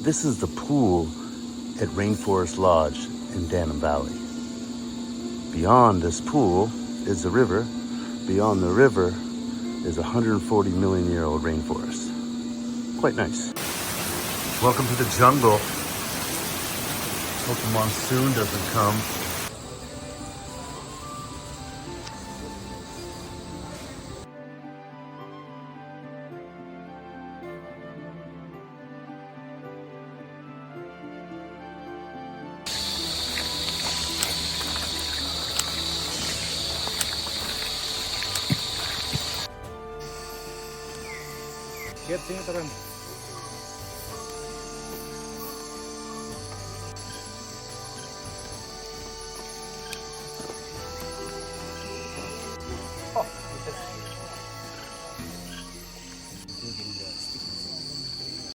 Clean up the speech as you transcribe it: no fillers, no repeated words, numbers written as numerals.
This is the pool at Rainforest Lodge in Danum Valley. Beyond this pool is the river. Beyond the river is a 140 million year old rainforest. Quite nice. Welcome to the jungle. Hope the monsoon doesn't come. Get, tingnan